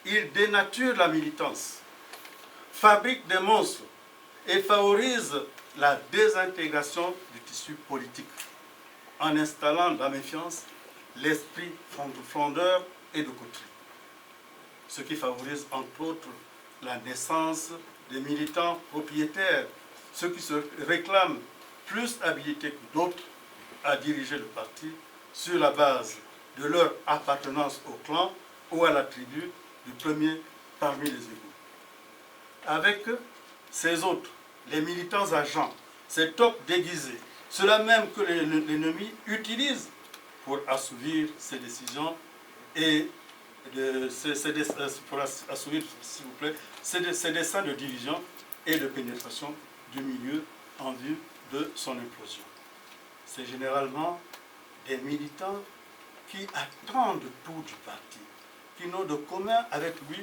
il dénature la militance, fabrique des monstres et favorise la désintégration du tissu politique en installant dans la méfiance l'esprit frondeur et de coterie. Ce qui favorise entre autres la naissance des militants propriétaires, ceux qui se réclament plus habilités que d'autres à diriger le parti sur la base de leur appartenance au clan ou à la tribu du premier parmi les égaux. Avec ces autres, les militants agents, ces tops déguisés, ceux-là même que l'ennemi utilise pour assouvir ses décisions et pour assouvir, s'il vous plaît, ses desseins de division et de pénétration du milieu en vue de son implosion. C'est généralement des militants qui attendent tout du parti, qui n'ont de commun avec lui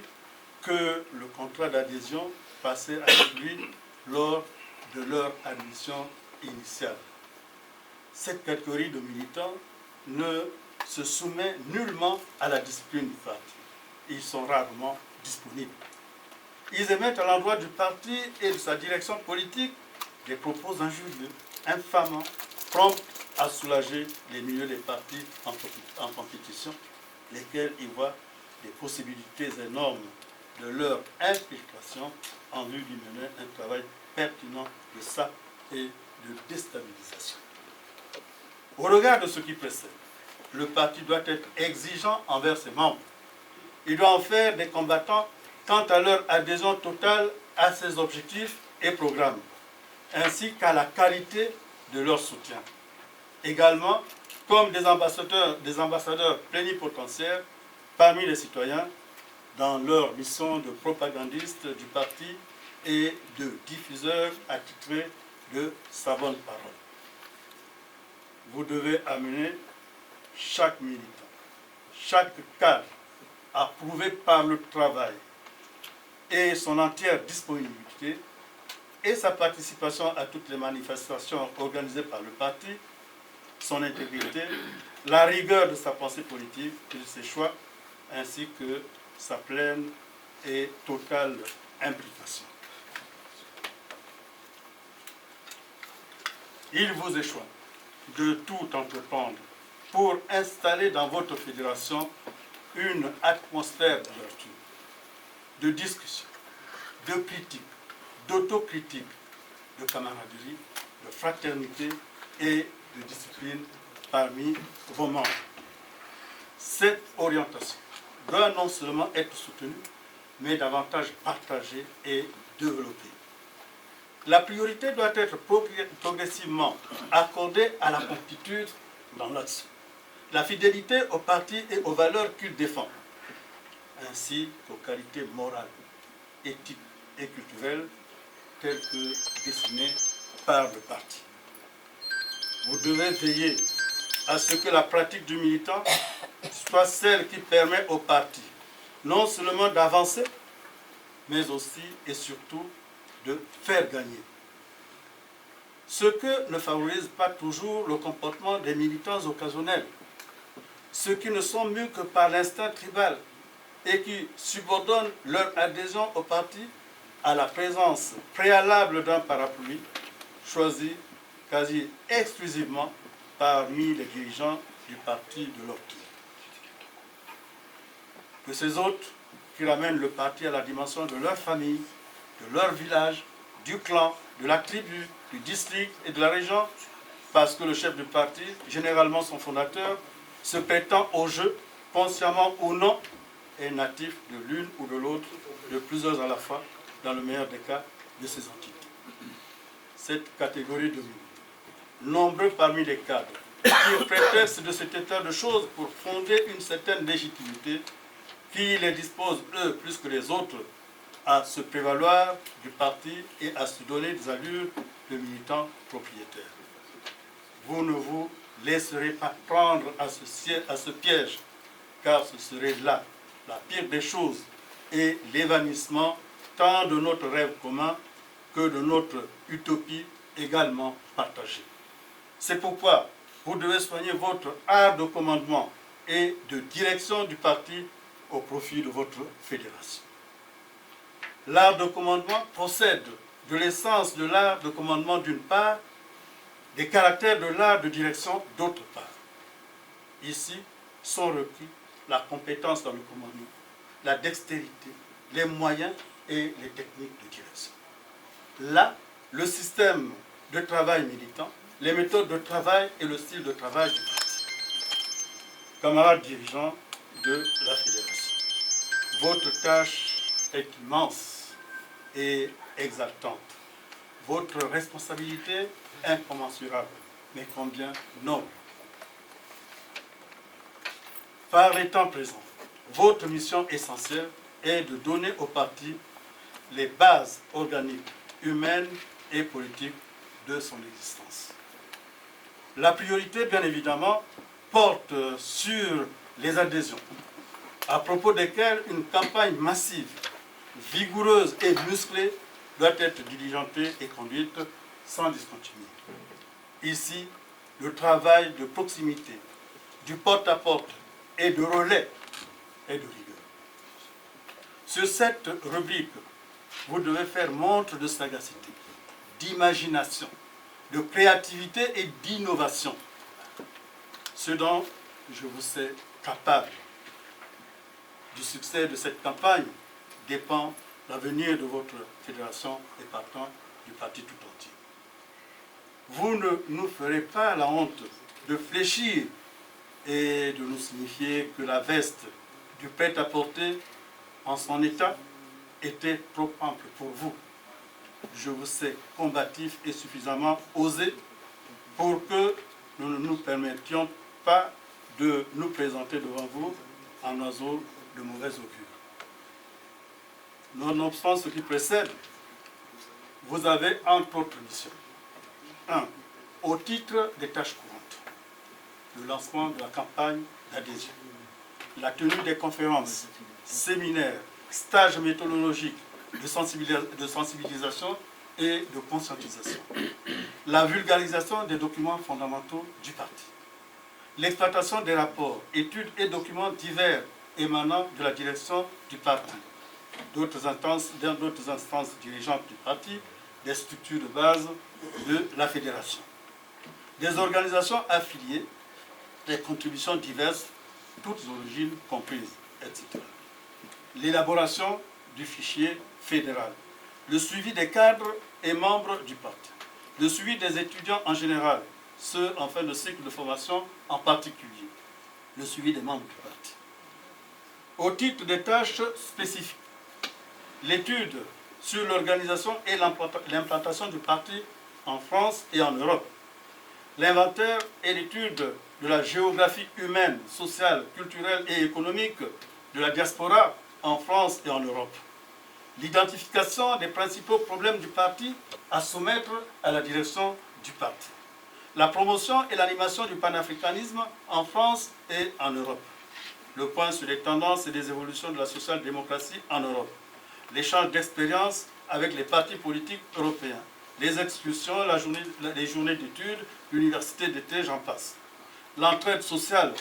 que le contrat d'adhésion passé avec lui lors de leur admission initiale. Cette catégorie de militants ne se soumet nullement à la discipline du parti. Ils sont rarement disponibles. Ils émettent à l'endroit du parti et de sa direction politique des propos injurieux, infamants, prompts à soulager les milieux des partis en compétition, lesquels y voient des possibilités énormes de leur infiltration en vue d'y mener un travail pertinent de sape et de déstabilisation. Au regard de ce qui précède, le parti doit être exigeant envers ses membres. Il doit en faire des combattants quant à leur adhésion totale à ses objectifs et programmes, ainsi qu'à la qualité de leur soutien. Également, comme des ambassadeurs plénipotentiaires parmi les citoyens, dans leur mission de propagandistes du parti et de diffuseurs attitrés de sa bonne parole. Vous devez amener chaque militant, chaque cadre approuvé par le travail et son entière disponibilité et sa participation à toutes les manifestations organisées par le parti, son intégrité, la rigueur de sa pensée politique et de ses choix, ainsi que sa pleine et totale implication. Il vous échoit de tout entreprendre pour installer dans votre fédération une atmosphère d'ouverture, de discussion, de critique, d'autocritique, de camaraderie, de fraternité et de discipline parmi vos membres. Cette orientation doit non seulement être soutenue, mais davantage partagée et développée. La priorité doit être progressivement accordée à la promptitude dans l'action, la fidélité au parti et aux valeurs qu'il défend, ainsi qu'aux qualités morales, éthiques et culturelles telles que dessinées par le parti. Vous devez veiller à ce que la pratique du militant soit celle qui permet au parti non seulement d'avancer, mais aussi et surtout de faire gagner. Ce que ne favorise pas toujours le comportement des militants occasionnels, ceux qui ne sont mus que par l'instinct tribal et qui subordonnent leur adhésion au parti à la présence préalable d'un parapluie choisi quasi exclusivement parmi les dirigeants du parti de leur tour. Que ces autres qui ramènent le parti à la dimension de leur famille, de leur village, du clan, de la tribu, du district et de la région, parce que le chef du parti, généralement son fondateur, se prétend au jeu, consciemment ou non, est natif de l'une ou de l'autre, de plusieurs à la fois, dans le meilleur des cas, de ces entités. Cette catégorie de militants, nombreux parmi les cadres, qui prétextent de cet état de choses pour fonder une certaine légitimité, qui les dispose, eux, plus que les autres, à se prévaloir du parti et à se donner des allures de militants propriétaires. Vous ne vous laisserez pas prendre à ce piège, car ce serait là la pire des choses et l'évanouissement tant de notre rêve commun que de notre utopie également partagée. C'est pourquoi vous devez soigner votre art de commandement et de direction du parti au profit de votre fédération. L'art de commandement procède de l'essence de l'art de commandement d'une part, des caractères de l'art de direction d'autre part. Ici sont requis la compétence dans le commandement, la dextérité, les moyens et les techniques de direction. Là, le système de travail militant, les méthodes de travail et le style de travail du parti. Camarades dirigeants de la fédération, votre tâche est immense et exaltante. Votre responsabilité incommensurable, mais combien noble. Par les temps présents, votre mission essentielle est de donner au parti les bases organiques, humaines et politiques de son existence. La priorité, bien évidemment, porte sur les adhésions, à propos desquelles une campagne massive, vigoureuse et musclée doit être diligentée et conduite sans discontinuer. Ici, le travail de proximité, du porte-à-porte et de relais est de rigueur. Sur cette rubrique, vous devez faire montre de sagacité, d'imagination, de créativité et d'innovation, ce dont je vous sais capable. Du succès de cette campagne dépend l'avenir de votre fédération et partant du parti tout entier. Vous ne nous ferez pas la honte de fléchir et de nous signifier que la veste du prêt-à-porter en son état était trop ample pour vous. Je vous sais combatif et suffisamment osé pour que nous ne nous permettions pas de nous présenter devant vous en oiseau de mauvais augure. Nonobstant ce qui précède, vous avez entre autres missions. 1. Au titre des tâches courantes, le lancement de la campagne d'adhésion, la tenue des conférences, séminaires, stages méthodologiques de sensibilisation et de conscientisation, la vulgarisation des documents fondamentaux du parti, l'exploitation des rapports, études et documents divers émanant de la direction du parti, d'autres instances dirigeantes du parti, des structures de base de la fédération, des organisations affiliées, des contributions diverses, toutes origines comprises, etc. L'élaboration du fichier fédéral, le suivi des cadres et membres du parti, le suivi des étudiants en général, ceux en fin de cycle de formation en particulier, le suivi des membres du parti. Au titre des tâches spécifiques, l'étude sur l'organisation et l'implantation du parti en France et en Europe, l'inventaire et l'étude de la géographie humaine, sociale, culturelle et économique de la diaspora en France et en Europe, l'identification des principaux problèmes du parti à soumettre à la direction du parti, la promotion et l'animation du panafricanisme en France et en Europe, le point sur les tendances et les évolutions de la social-démocratie en Europe, l'échange d'expériences avec les partis politiques européens, les excursions, les journées d'études, l'université d'été, j'en passe. L'entraide sociale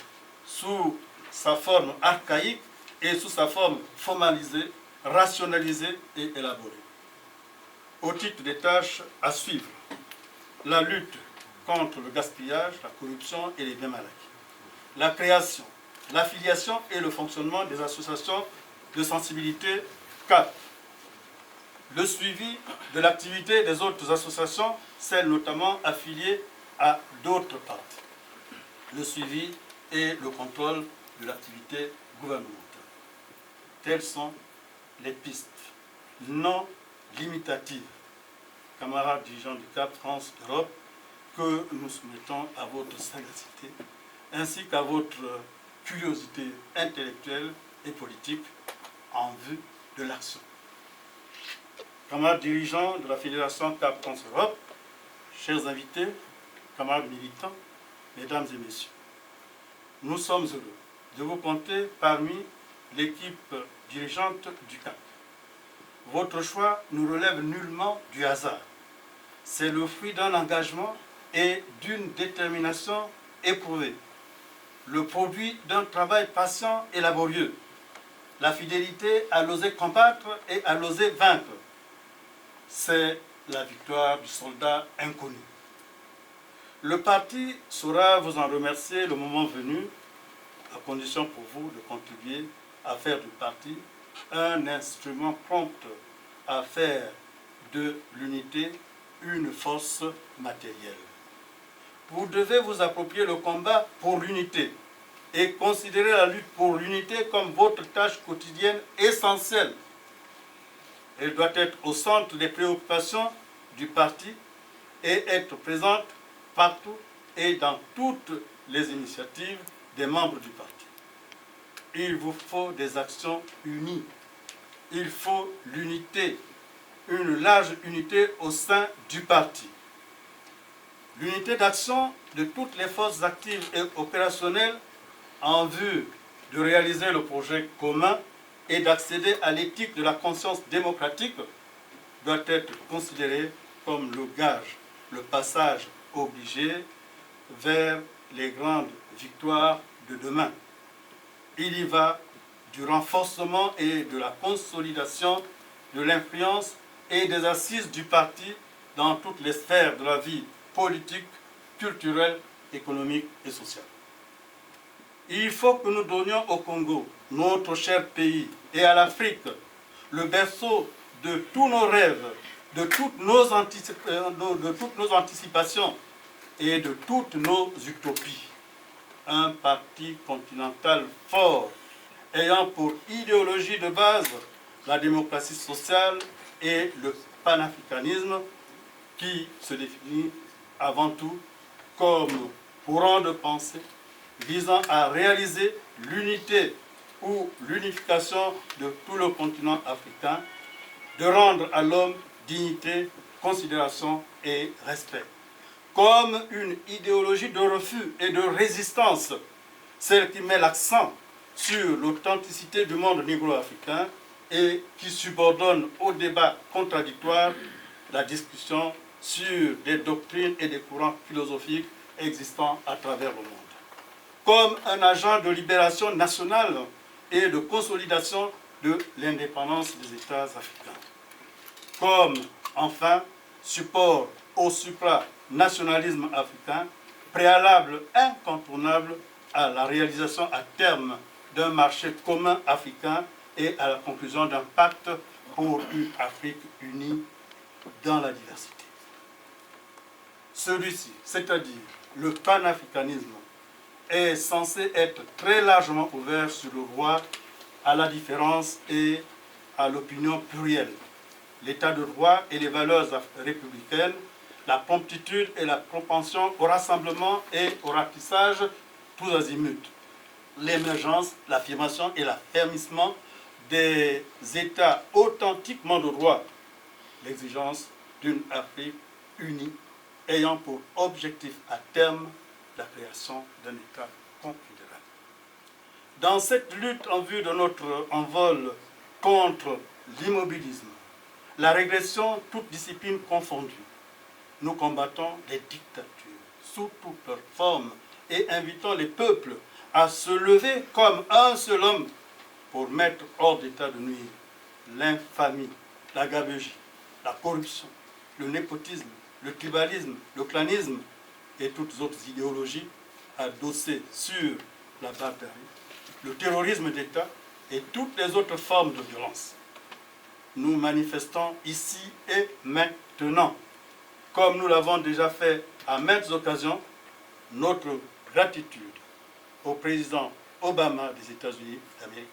sous sa forme archaïque et sous sa forme formalisée, rationalisée et élaborée. Au titre des tâches à suivre, la lutte contre le gaspillage, la corruption et les biens mal acquis, la création, l'affiliation et le fonctionnement des associations de sensibilité CAP, le suivi de l'activité des autres associations, celles notamment affiliées à d'autres partis, le suivi et le contrôle de l'activité gouvernementale. Telles sont les pistes non limitatives, camarades dirigeants du CAP France-Europe, que nous soumettons à votre sagacité, ainsi qu'à votre curiosité intellectuelle et politique en vue de l'action. Camarades dirigeants de la Fédération CAP France-Europe, chers invités, camarades militants, mesdames et messieurs, nous sommes heureux de vous compter parmi l'équipe dirigeante du CAP. Votre choix ne relève nullement du hasard. C'est le fruit d'un engagement et d'une détermination éprouvée, le produit d'un travail patient et laborieux, la fidélité à l'oser combattre et à l'oser vaincre. C'est la victoire du soldat inconnu. Le parti saura vous en remercier le moment venu, à condition pour vous de contribuer à faire du parti un instrument prompt à faire de l'unité une force matérielle. Vous devez vous approprier le combat pour l'unité et considérer la lutte pour l'unité comme votre tâche quotidienne essentielle. Elle doit être au centre des préoccupations du parti et être présente partout et dans toutes les initiatives des membres du parti. Il vous faut des actions unies. Il faut l'unité, une large unité au sein du parti. L'unité d'action de toutes les forces actives et opérationnelles en vue de réaliser le projet commun et d'accéder à l'éthique de la conscience démocratique doit être considérée comme le gage, le passage obligé vers les grandes victoires de demain. Il y va du renforcement et de la consolidation de l'influence et des assises du parti dans toutes les sphères de la vie politique, culturelle, économique et sociale. Il faut que nous donnions au Congo, notre cher pays, et à l'Afrique, le berceau de tous nos rêves, de toutes nos anticipations et de toutes nos utopies. Un parti continental fort, ayant pour idéologie de base la démocratie sociale et le panafricanisme, qui se définit avant tout comme courant de pensée visant à réaliser l'unité ou l'unification de tout le continent africain, de rendre à l'homme dignité, considération et respect. Comme une idéologie de refus et de résistance, celle qui met l'accent sur l'authenticité du monde négro-africain et qui subordonne au débat contradictoire la discussion sur des doctrines et des courants philosophiques existant à travers le monde. Comme un agent de libération nationale et de consolidation de l'indépendance des États africains. Comme, enfin, support au supranationalisme africain, préalable incontournable à la réalisation à terme d'un marché commun africain et à la conclusion d'un pacte pour une Afrique unie dans la diversité. Celui-ci, c'est-à-dire le panafricanisme, est censé être très largement ouvert sur le droit à la différence et à l'opinion plurielle, l'état de droit et les valeurs républicaines, la promptitude et la propension au rassemblement et au ratissage tous azimuts, l'émergence, l'affirmation et l'affermissement des États authentiquement de droit, l'exigence d'une Afrique unie ayant pour objectif à terme la création d'un État confédéral. Dans cette lutte en vue de notre envol contre l'immobilisme, la régression, toute discipline confondue, nous combattons les dictatures sous toutes leurs formes et invitons les peuples à se lever comme un seul homme pour mettre hors d'état de nuire l'infamie, la gabegie, la corruption, le népotisme, le tribalisme, le clanisme et toutes autres idéologies adossées sur la barbarie, le terrorisme d'État et toutes les autres formes de violence. Nous manifestons ici et maintenant, comme nous l'avons déjà fait à maintes occasions, notre gratitude au président Obama des États-Unis d'Amérique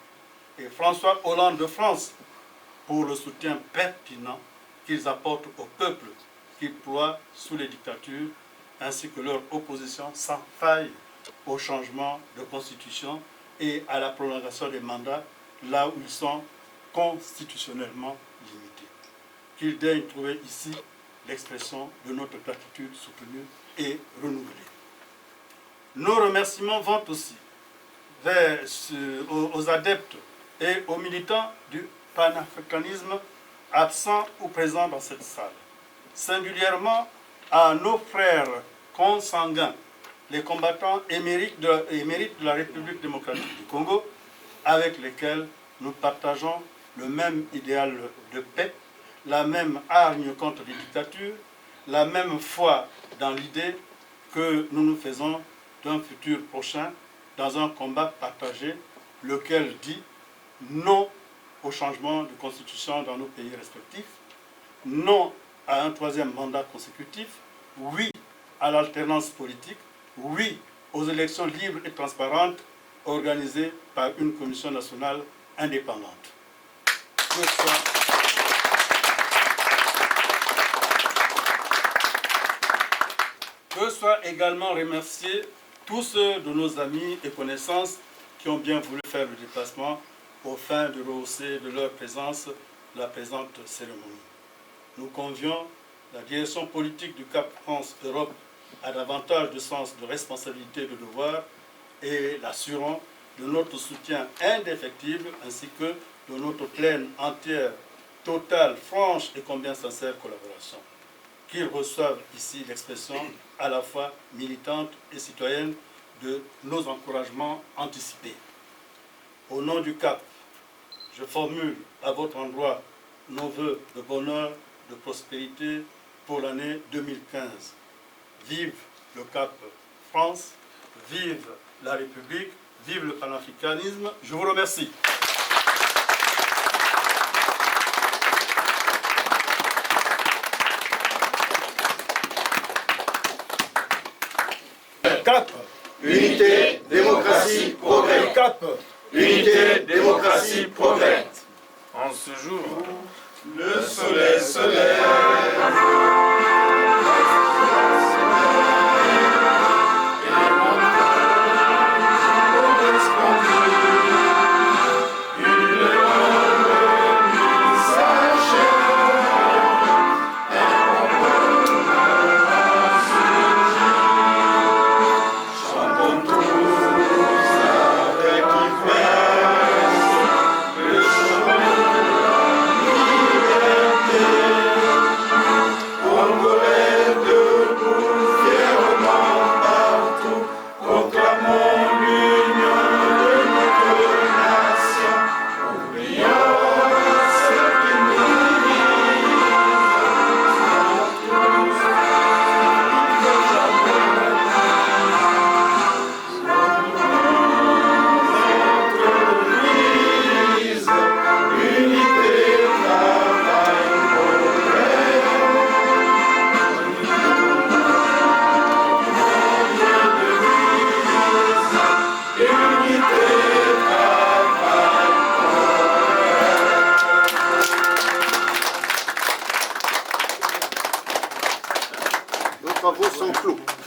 et François Hollande de France pour le soutien pertinent qu'ils apportent au peuple qu'ils ploient sous les dictatures, ainsi que leur opposition sans faille au changement de constitution et à la prolongation des mandats là où ils sont constitutionnellement limités. Qu'ils daignent trouver ici l'expression de notre gratitude soutenue et renouvelée. Nos remerciements vont aussi aux adeptes et aux militants du panafricanisme absents ou présents dans cette salle, singulièrement à nos frères consanguins, les combattants émérites de la République démocratique du Congo, avec lesquels nous partageons le même idéal de paix, la même hargne contre les dictatures, la même foi dans l'idée que nous nous faisons d'un futur prochain dans un combat partagé, lequel dit non au changement de constitution dans nos pays respectifs, non à un troisième mandat consécutif, oui à l'alternance politique, oui aux élections libres et transparentes organisées par une commission nationale indépendante. Que soient également remerciés tous ceux de nos amis et connaissances qui ont bien voulu faire le déplacement aux fins de rehausser de leur présence la présente cérémonie. Nous convions la direction politique du Cap France-Europe à davantage de sens de responsabilité et de devoir et l'assurons de notre soutien indéfectible ainsi que de notre pleine, entière, totale, franche et combien sincère collaboration. Qu'ils reçoivent ici l'expression à la fois militante et citoyenne de nos encouragements anticipés. Au nom du CAP, je formule à votre endroit nos vœux de bonheur, de prospérité pour l'année 2015. Vive le CAP France, vive la République, vive le panafricanisme. Je vous remercie. CAP. Unité, démocratie, progrès. CAP. Unité, démocratie, progrès. En ce jour, Le soleil se lève. Nos travaux sont clos.